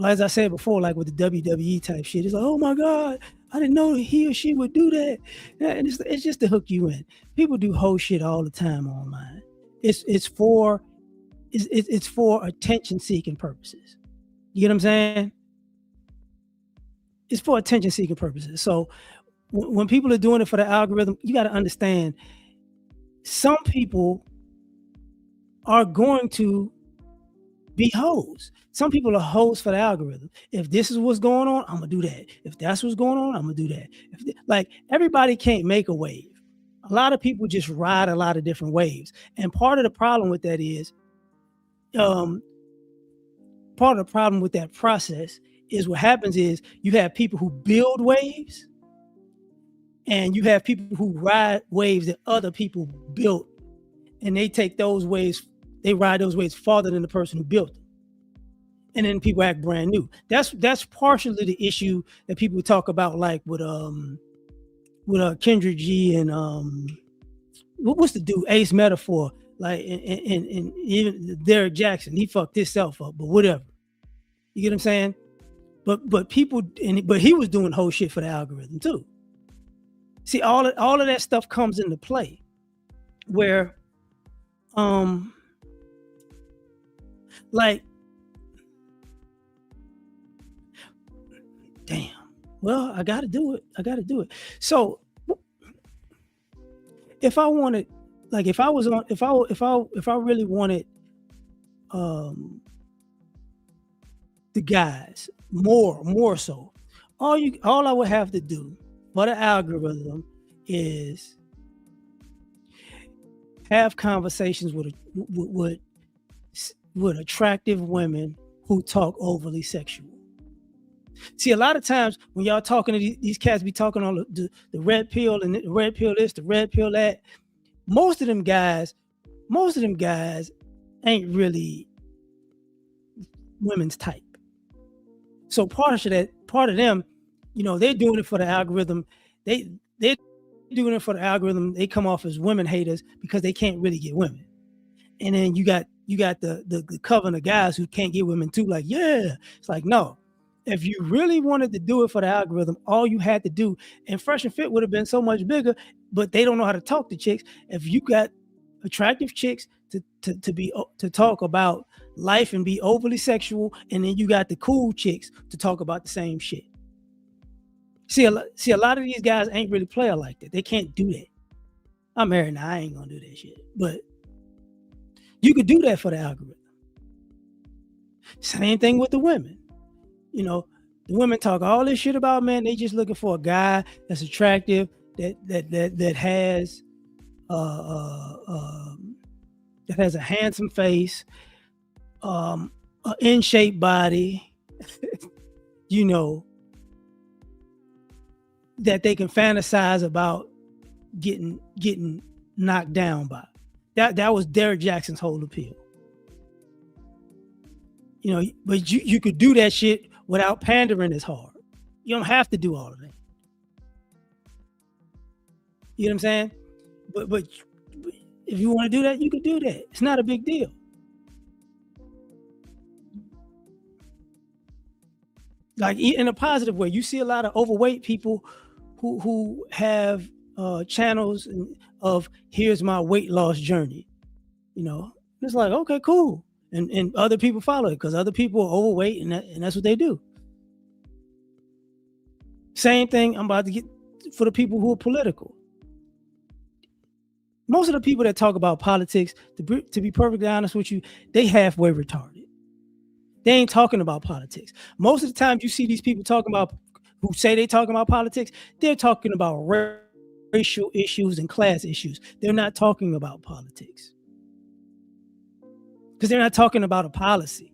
as I said before, like with the WWE type shit, it's like, oh my God, I didn't know he or she would do that. And it's just to hook you in. People do hoe shit all the time online. It's for attention seeking purposes. You get what I'm saying? It's for attention seeking purposes. So when people are doing it for the algorithm, you got to understand, some people are going to be hoes. Some people are hoes for the algorithm. If this is what's going on, I'm gonna do that. If that's what's going on, I'm gonna do that. Like, everybody can't make a wave. A lot of people just ride a lot of different waves. And part of the problem with that is part of the problem with that process is what happens is you have people who build waves and you have people who ride waves that other people built, and they take those waves, they ride those waves farther than the person who built them. And then people act brand new. That's partially the issue that people talk about, like with Kendrick G and what's the dude, Ace Metaphor, like and even Derek Jackson, he fucked himself up, but whatever. You get what I'm saying? But people, but he was doing whole shit for the algorithm too. See, all of that stuff comes into play, where, like, damn. Well, I got to do it. So, if I wanted, like, if I really wanted, the guys more so, all I would have to do for the algorithm is have conversations with attractive women who talk overly sexual. See, a lot of times when y'all talking to these cats, be talking on the red pill and the red pill this, the red pill that. Most of them guys ain't really women's type. So part of them, you know, they're doing it for the algorithm. They're doing it for the algorithm. They come off as women haters because they can't really get women. And then you got the coven of guys who can't get women too. Like, yeah, it's like, no. If you really wanted to do it for the algorithm, all you had to do, and Fresh and Fit would have been so much bigger, but they don't know how to talk to chicks. If you got attractive chicks to talk about life and be overly sexual, and then you got the cool chicks to talk about the same shit. See, a lot of these guys ain't really player like that. They can't do that. I'm married now. I ain't gonna do that shit. But you could do that for the algorithm. Same thing with the women. You know, the women talk all this shit about men. They just looking for a guy that's attractive, that has a handsome face, an in-shape body, you know, that they can fantasize about getting knocked down by. That was Derek Jackson's whole appeal. You know, but you could do that shit without pandering as hard. You don't have to do all of that. You know what I'm saying? But if you want to do that, you could do that. It's not a big deal. Like, in a positive way, you see a lot of overweight people who have channels of here's my weight loss journey. You know, it's like, okay, cool. And other people follow it because other people are overweight and that's what they do. Same thing I'm about to get for the people who are political. Most of the people that talk about politics, to be perfectly honest with you, they halfway retarded. They ain't talking about politics. Most of the time you see these people talking about, who say they talking about politics, they're talking about racial issues and class issues. They're not talking about politics. Because they're not talking about a policy.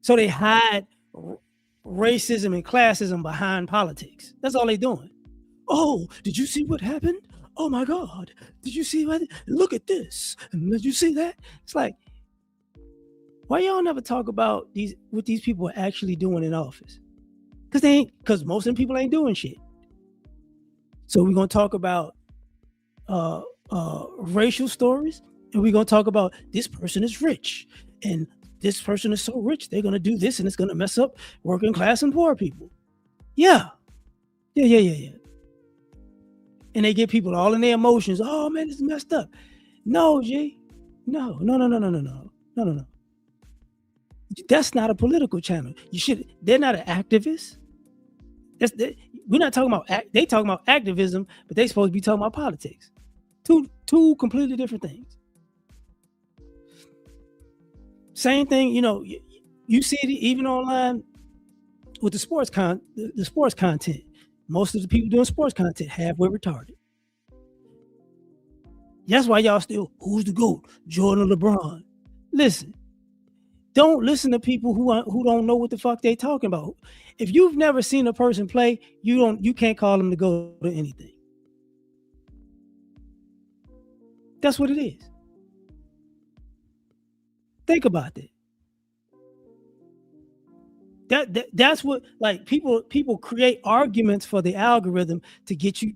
So they hide racism and classism behind politics. That's all they're doing. Oh, did you see what happened? Oh my God, did you see what? Look at this. Did you see that? It's like, why y'all never talk about what these people are actually doing in office? Because most of them people ain't doing shit. So we're gonna talk about racial stories. And we're going to talk about this person is rich and this person is so rich, they're going to do this and it's going to mess up working class and poor people. Yeah. And they get people all in their emotions. Oh, man, this is messed up. No, G. No. That's not a political channel. They're not an activist. We're not talking about, they talking about activism, but they supposed to be talking about politics. Two completely different things. Same thing, you know, you see it even online with the sports content. Most of the people doing sports content halfway retarded. That's why y'all still, who's the GOAT? Jordan or LeBron? Listen, Don't listen to people who don't know what the fuck they talking about. If you've never seen a person play, you can't call them to go to anything. That's what it is. Think about that. That's what, like, people create arguments for the algorithm to get you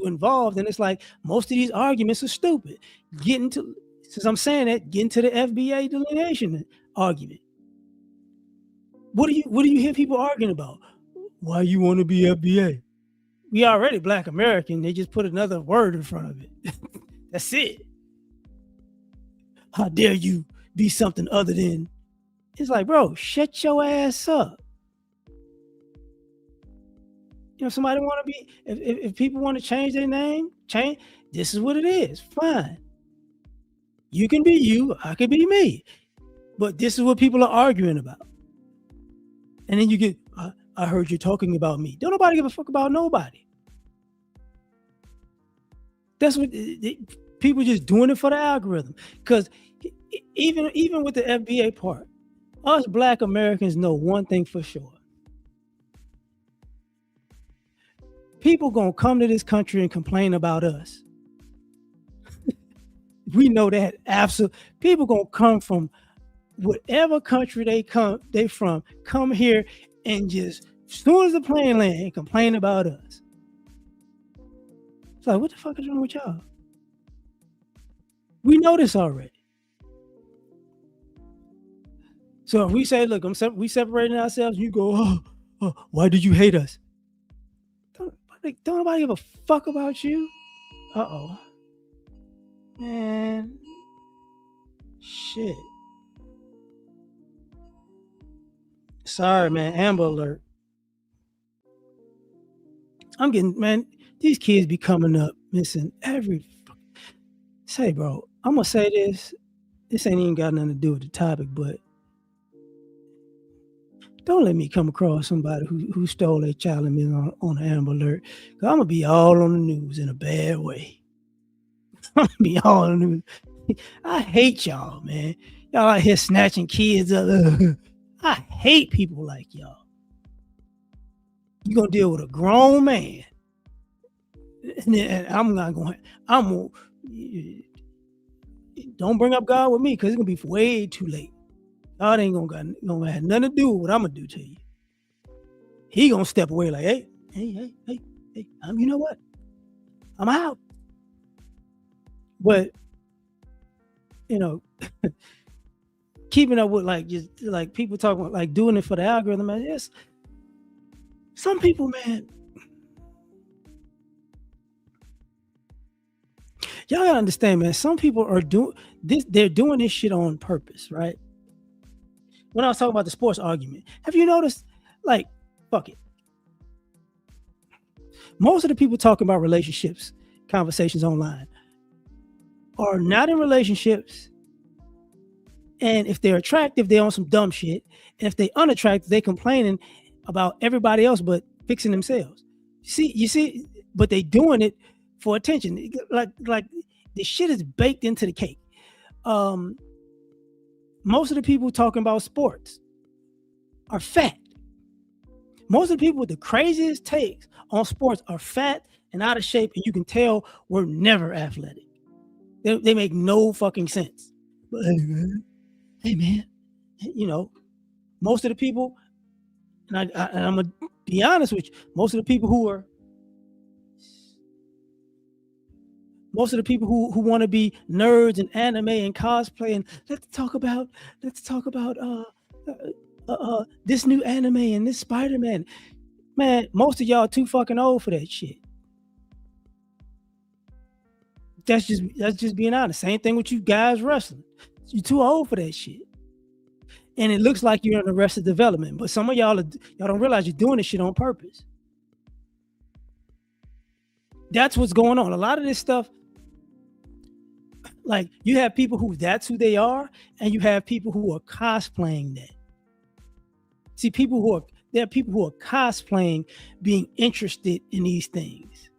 involved, and it's like most of these arguments are stupid. Getting to Since I'm saying that, getting to the FBA delineation argument. What do you hear people arguing about? Why you want to be FBA? We already Black American. They just put another word in front of it. That's it. How dare you be something other than? It's like, bro, shut your ass up. Somebody want to be, if people want to change their name, change. This is what it is. Fine. You can be you. I can be me. But this is what people are arguing about. And then you get, I heard you talking about me. Don't nobody give a fuck about nobody. That's what people just doing it for the algorithm. Because even with the FBA part, us Black Americans know one thing for sure. People gonna come to this country and complain about us. We know that. Absolutely. People gonna come from whatever country they from, come here and just, as soon as the plane land, and complain about us. It's like, what the fuck is wrong with y'all? We know this already. So if we say, look, we separating ourselves, you go, oh, why did you hate us? Don't nobody give a fuck about you. Uh-oh. Man. Shit. Sorry, man. Amber Alert. I'm getting, man, these kids be coming up missing every. Say, bro, I'm going to say this. This ain't even got nothing to do with the topic, but don't let me come across somebody who stole a child and been on an Amber Alert. Cause I'm going to be all on the news in a bad way. I'm going to be all on the news. I hate y'all, man. Y'all out here snatching kids up. I hate people like y'all. You're going to deal with a grown man. And I'm going to, don't bring up God with me, because it's going to be way too late. God ain't gonna have nothing to do with what I'm gonna do to you. He gonna step away like, hey, you know what? I'm out. But keeping up with just like people talking about like doing it for the algorithm, man. Yes, some people, man. Y'all gotta understand, man. Some people are doing this. They're doing this shit on purpose, right? When I was talking about the sports argument, have you noticed, like, fuck it. Most of the people talking about relationships, conversations online, are not in relationships. And if they're attractive, they're on some dumb shit. And if they're unattractive, they complaining about everybody else but fixing themselves. You see, but they doing it for attention. Like the shit is baked into the cake. Most of the people talking about sports are fat. Most of the people with the craziest takes on sports are fat and out of shape, and you can tell we're never athletic. They make no fucking sense. But hey man, most of the people, and I'm gonna be honest with you, most of the people who want to be nerds and anime and cosplay and let's talk about this new anime and this Spider-Man. Man, most of y'all too fucking old for that shit. That's just being honest. Same thing with you guys wrestling. You're too old for that shit. And it looks like you're in Arrested Development, but some of y'all don't realize you're doing this shit on purpose. That's what's going on. A lot of this stuff, like, you have people who that's who they are, and you have people who are cosplaying that. See, there are people who are cosplaying being interested in these things.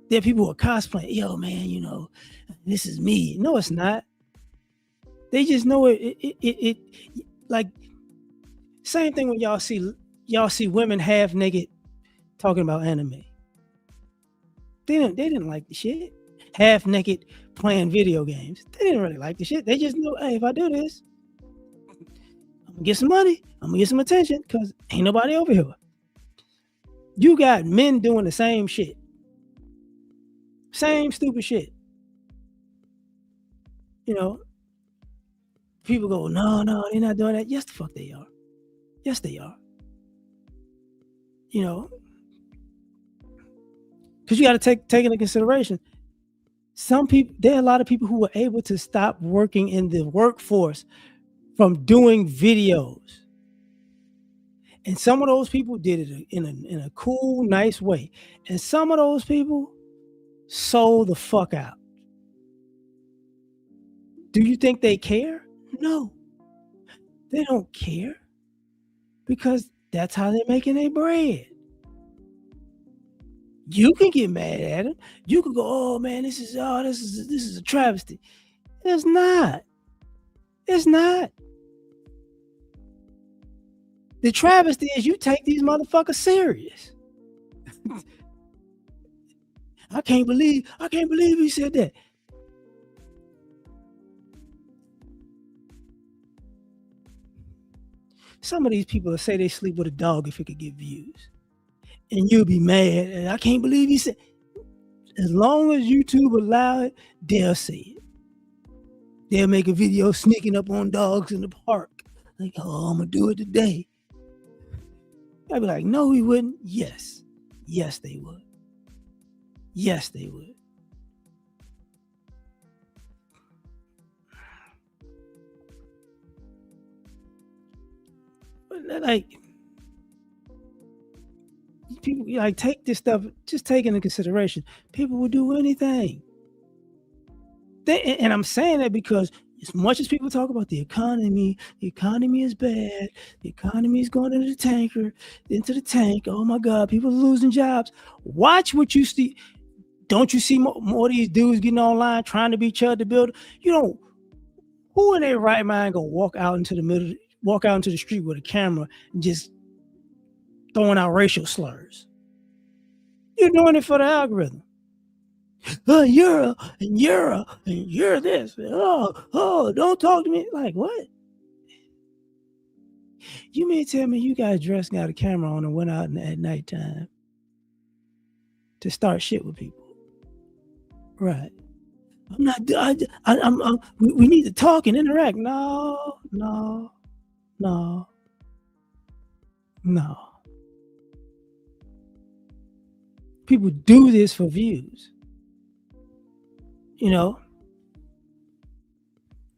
There are people who are cosplaying, yo, man, this is me. No, it's not. They just know it like same thing when y'all see women half naked talking about anime. They didn't like the shit. Half naked playing video games. They didn't really like the shit. They just knew, hey, if I do this, I'm gonna get some money. I'm gonna get some attention because ain't nobody over here. You got men doing the same shit. Same stupid shit. You know, people go, no, they're not doing that. Yes, the fuck they are. Yes, they are. You know, because you got to take into consideration. There are a lot of people who were able to stop working in the workforce from doing videos. And some of those people did it in a cool, nice way. And some of those people sold the fuck out. Do you think they care? No. They don't care because that's how they're making their bread. You can get mad at them. You can go, oh man, this is a travesty. It's not. It's not. The travesty is you take these motherfuckers serious. I can't believe he said that. Some of these people will say they sleep with a dog if it could get views. And you'll be mad. And I can't believe he said. As long as YouTube allow it, they'll say it. They'll make a video sneaking up on dogs in the park. Like, oh, I'm going to do it today. I'd be like, no, he wouldn't. Yes. Yes, they would. Yes, they would. But like, people like take this stuff, just take into consideration. People will do anything. And I'm saying that because as much as people talk about the economy is bad. The economy is going into the tank. Oh my God, people are losing jobs. Watch what you see. Don't you see more of these dudes getting online trying to be Chud the Builder? You know, who in their right mind gonna walk out into the street with a camera and just throwing out racial slurs? You're doing it for the algorithm. You're this. Oh, don't talk to me. Like, what? You mean tell me you guys dressed and got a camera on and went out at nighttime to start shit with people? Right. I'm not. We need to talk and interact. No. People do this for views. You know,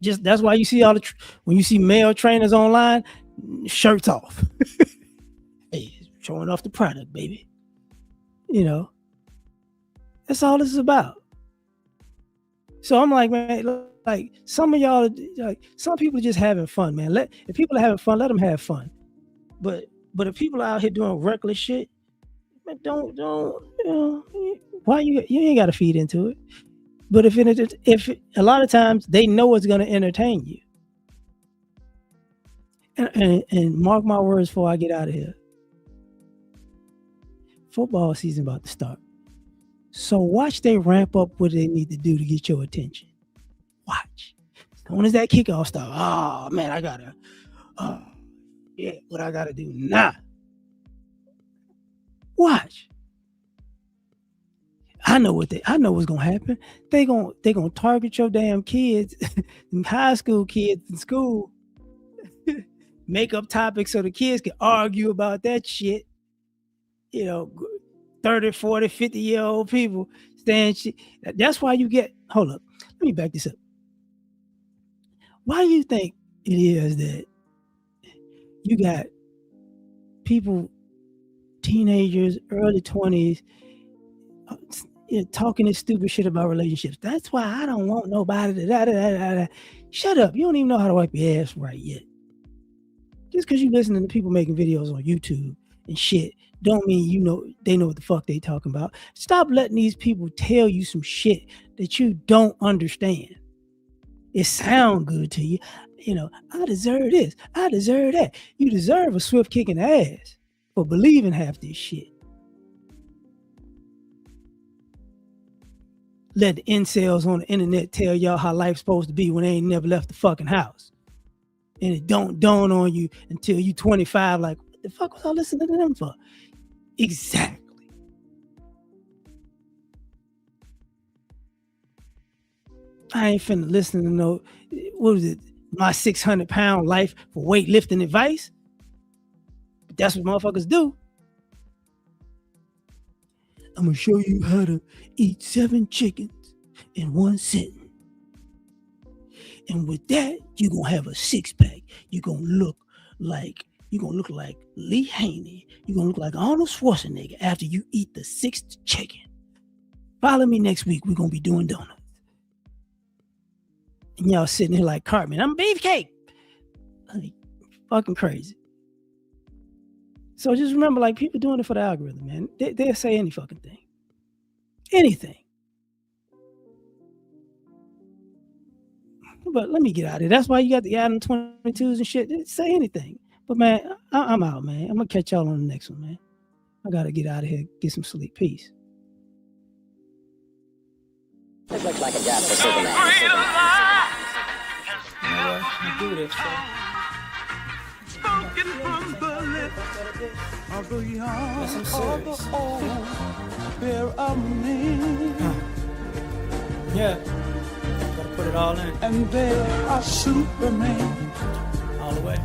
just that's why you see when you see male trainers online, shirts off. Hey, showing off the product, baby. You know, that's all this is about. So I'm like, man, like some of y'all, like some people are just having fun, man. If people are having fun, let them have fun. But if people are out here doing reckless shit, man, don't why you ain't got to feed into it. But if a lot of times they know it's going to entertain you, and mark my words before I get out of here, football season about to start. So watch they ramp up what they need to do to get your attention. Watch. As soon as that kickoff starts, oh man, what I gotta do now. Watch. I know what's gonna happen. They gonna target your damn kids, high school kids in school. Make up topics so the kids can argue about that shit. You know, 30, 40, 50-year-old people saying shit. That's why you get. Hold up, let me back this up. Why do you think it is that you got people, teenagers, early 20s, talking this stupid shit about relationships? That's why I don't want nobody to Shut up. You don't even know how to wipe your ass right yet. Just because you listening to people making videos on YouTube and shit don't mean they know what the fuck they talking about. Stop letting these people tell you some shit that you don't understand. It sound good to you. You know, I deserve this. I deserve that. You deserve a swift kick in the ass for believing half this shit. Let the incels on the internet tell y'all how life's supposed to be when they ain't never left the fucking house. And it don't dawn on you until you 25, like, what the fuck was I listening to them for? Exactly. I ain't finna listen to no, what was it, my 600-pound life for weightlifting advice. But that's what motherfuckers do. I'm gonna show you how to eat 7 chickens in one sitting. And with that, you're gonna have a 6-pack. You're gonna look like Lee Haney. You're gonna look like Arnold Schwarzenegger after you eat the 6th chicken. Follow me next week. We're gonna be doing donuts. And y'all sitting here like Cartman, I'm beefcake. Like, fucking crazy. So just remember, like, people doing it for the algorithm, man. They'll say any fucking thing. Anything. But let me get out of here. That's why you got the Adam 22s and shit. They say anything. But man, I'm out, man. I'm gonna catch y'all on the next one, man. I gotta get out of here, get some sleep. Peace. It looks like a job for Superman. You know what? I do this, so. Spoken from the lips of the young, That's some of the serious. old, bear a name, Yeah. Gotta put it all in. and they are Superman. All the way.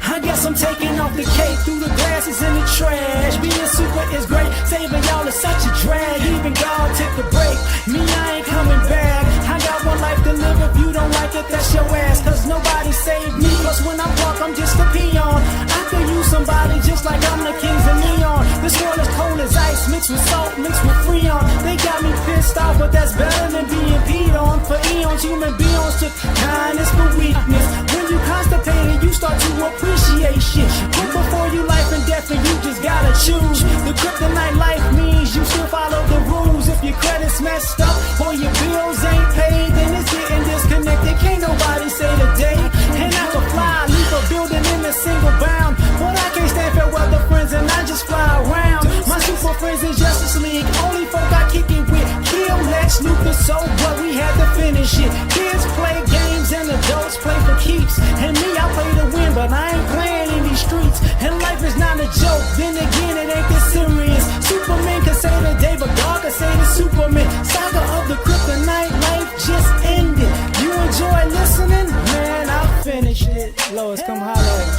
I guess I'm taking off the cake through the glasses in the trash. Being super is great, saving y'all is such a drag. Even God took a break, me I ain't coming back. I got one life to live, if you don't like it, that's your ass. Cause nobody saved me, cause when I walk, I'm just a peon. I could use somebody just like I'm the kings of neon. This world is cold as ice, mixed with salt, mixed with freon. They got me pissed off, but that's better than being peed on. For eons, human beings took kindness for weakness. When you constipated, you start to appreciate shit. Put before you life and death, and you just gotta choose. The kryptonite life means you still follow the rules. If your credit's messed up or your bills ain't paid, then it's getting disconnected. Can't nobody say the day. And I can fly, leave a building in a single bound. But I can't stand fair weather friends, and I just fly around. My super friends in Justice League, only folk I kick it with. Kill Lex Luthor, so what, we had to finish it. Kids play games and adults play for keeps. And me, I play to win, but I ain't playing in these streets. And life is not a joke, then again it ain't this serious. Superman can say the day, but God can say the Superman. Saga of the kryptonite, life just ended. You enjoy listening? Man, I'll finish it. Lois, come holler at me.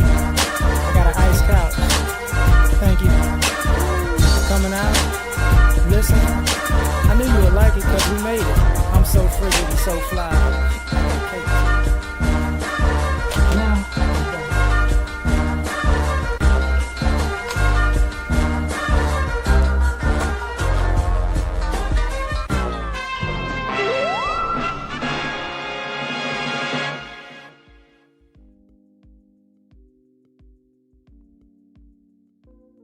I got an ice couch. Thank you for coming out, listening. I knew you would like it because we made it. I'm so frigid and so fly.